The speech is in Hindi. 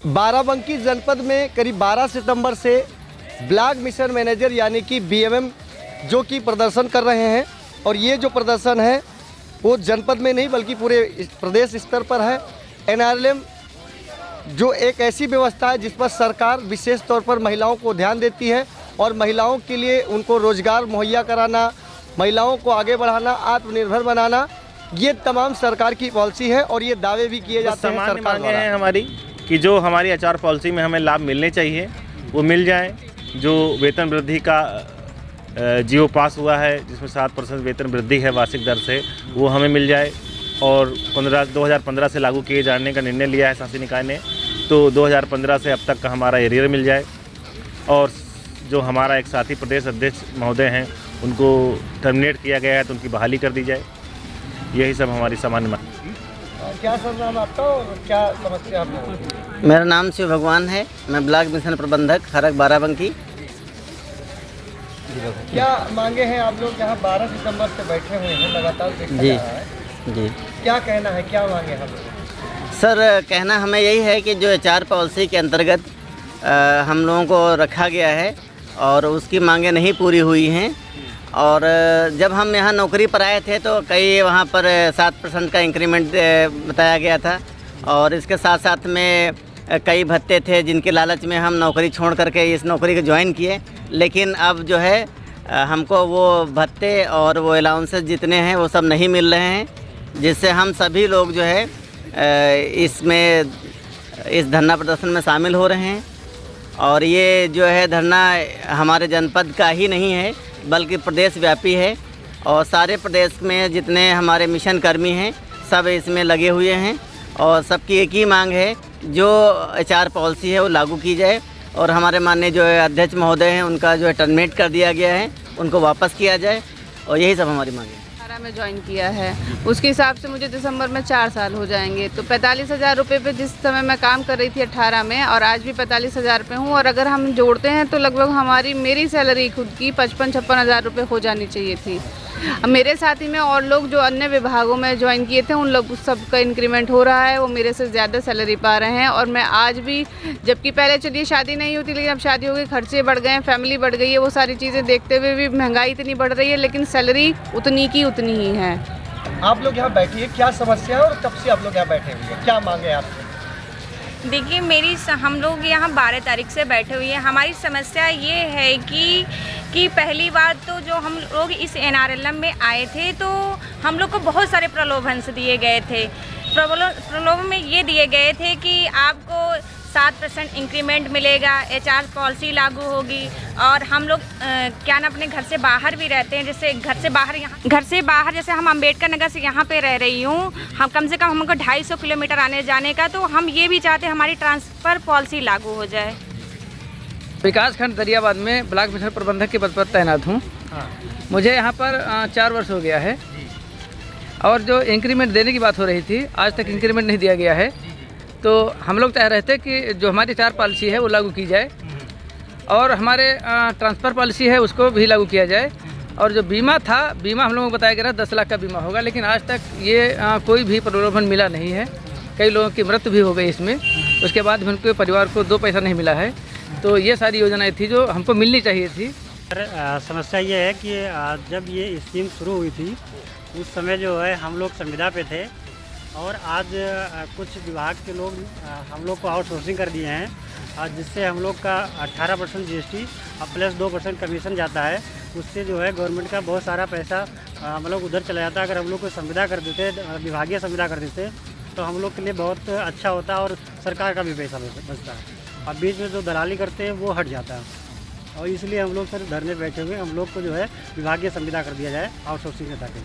बाराबंकी जनपद में करीब 12 सितंबर से ब्लॉक मिशन मैनेजर यानी कि बीएमएम जो कि प्रदर्शन कर रहे हैं और ये जो प्रदर्शन है वो जनपद में नहीं बल्कि पूरे प्रदेश स्तर पर है। एनआरएलएम जो एक ऐसी व्यवस्था है जिस पर सरकार विशेष तौर पर महिलाओं को ध्यान देती है और महिलाओं के लिए उनको रोज़गार मुहैया कराना, महिलाओं को आगे बढ़ाना, आत्मनिर्भर बनाना, ये तमाम सरकार की पॉलिसी है और ये दावे भी किए जाते हैं सरकार द्वारा। हैं हमारी कि जो हमारी आचार पॉलिसी में हमें लाभ मिलने चाहिए वो मिल जाए। जो वेतन वृद्धि का जीओ पास हुआ है जिसमें 7% वेतन वृद्धि है वार्षिक दर से, वो हमें मिल जाए। और 2015 से लागू किए जाने का निर्णय लिया है शासी निकाय ने, तो 2015 से अब तक का हमारा एरियर मिल जाए। और जो हमारा एक साथी प्रदेश अध्यक्ष महोदय हैं उनको टर्मिनेट किया गया है तो उनकी बहाली कर दी जाए। यही सब हमारी सामान्य मांग। क्या सर नाम आपका और क्या समस्या आपको? मेरा नाम शिव भगवान है, मैं ब्लॉक मिशन प्रबंधक खरक बाराबंकी। क्या मांगे हैं आप लोग यहाँ 12 सितंबर से बैठे हुए हैं लगातार देखा जा रहा है? जी क्या कहना है, क्या मांगे हम? सर, कहना हमें यही है कि जो आचार पॉलिसी के अंतर्गत हम लोगों को रखा गया है और उसकी मांगें नहीं पूरी हुई हैं। और जब हम यहाँ नौकरी पर आए थे तो कई वहाँ पर 7% का इंक्रीमेंट बताया गया था और इसके साथ साथ में कई भत्ते थे जिनके लालच में हम नौकरी छोड़ करके इस नौकरी को ज्वाइन किए। लेकिन अब जो है हमको वो भत्ते और वो अलाउंसेस जितने हैं वो सब नहीं मिल रहे हैं, जिससे हम सभी लोग जो है इसमें इस धरना प्रदर्शन में शामिल हो रहे हैं। और ये जो है धरना हमारे जनपद का ही नहीं है बल्कि प्रदेश व्यापी है और सारे प्रदेश में जितने हमारे मिशन कर्मी हैं सब इसमें लगे हुए हैं और सबकी एक ही मांग है, जो आचार पॉलिसी है वो लागू की जाए और हमारे माननीय जो है अध्यक्ष महोदय हैं उनका जो है टर्मिनेट कर दिया गया है, उनको वापस किया जाए और यही सब हमारी मांग है। में ज्वाइन किया है उसके हिसाब से मुझे दिसंबर में 4 साल हो जाएंगे, तो 45,000 रुपये पे जिस समय मैं काम कर रही थी 18 में और आज भी 45,000 पे हूँ और अगर हम जोड़ते हैं तो लगभग मेरी सैलरी खुद की 55-56 हज़ार रुपये हो जानी चाहिए थी। मेरे साथी में और लोग जो अन्य विभागों में ज्वाइन किए थे उन लोग सबका इंक्रीमेंट हो रहा है, वो मेरे से ज़्यादा सैलरी पा रहे हैं। और मैं आज भी, जबकि पहले चलिए शादी नहीं होती लेकिन अब शादी हो गई, खर्चे बढ़ गए हैं, फैमिली बढ़ गई है, वो सारी चीज़ें देखते हुए भी महंगाई इतनी बढ़ रही है लेकिन सैलरी उतनी की उतनी ही है। आप लोग यहाँ बैठिए, क्या समस्या है और कब से आप लोग यहाँ बैठे हुए हैं, क्या मांगे आपसे? देखिए हम लोग यहाँ 12 तारीख से बैठे हुए हैं। हमारी समस्या ये है कि पहली बात तो जो हम लोग इस एनआरएलएम में आए थे तो हम लोग को बहुत सारे प्रलोभन से दिए गए थे। प्रलोभन में ये दिए गए थे कि आपको 7% इंक्रीमेंट मिलेगा, एचआर पॉलिसी लागू होगी और हम लोग क्या ना अपने घर से बाहर भी रहते हैं, जैसे घर से बाहर जैसे हम अम्बेडकर नगर से यहाँ पे रह रही हूँ, हम कम से कम हमको 250 किलोमीटर आने जाने का, तो हम ये भी चाहते हैं हमारी ट्रांसफ़र पॉलिसी लागू हो जाए। विकासखंड दरियाबाद में ब्लॉक मिशन प्रबंधक के पद पर तैनात हूँ। मुझे यहाँ पर 4 वर्ष हो गया है और जो इंक्रीमेंट देने की बात हो रही थी आज तक इंक्रीमेंट नहीं दिया गया है, तो हम लोग चाह रहे थे कि जो हमारी आचार पॉलिसी है वो लागू की जाए और हमारे ट्रांसफ़र पॉलिसी है उसको भी लागू किया जाए। और जो बीमा हम लोगों को बताया गया 10 लाख का बीमा होगा, लेकिन आज तक ये कोई भी प्रलोभन मिला नहीं है। कई लोगों की मृत्यु भी हो गई इसमें, उसके बाद भी उनके परिवार को 2 पैसा नहीं मिला है। तो ये सारी योजनाएं थी जो हमको मिलनी चाहिए थी। समस्या ये है कि जब ये स्कीम शुरू हुई थी उस समय जो है हम लोग संविदा पे थे और आज कुछ विभाग के लोग हम लोग को आउटसोर्सिंग कर दिए हैं, जिससे हम लोग का 18% जीएसटी और प्लस 2% कमीशन जाता है। उससे जो है गवर्नमेंट का बहुत सारा पैसा हम लोग उधर चला जाता है। अगर हम लोग को संविदा कर देते, विभागीय संविदा कर देते तो हम लोग के लिए बहुत अच्छा होता और सरकार का भी पैसा बचता है और बीच में जो दलाली करते हैं वो हट जाता है। और इसलिए हम लोग सर धरने बैठे हुए, हम लोग को जो है विभागीय संविदा कर दिया जाए आउटसोर्सिंग के ताकि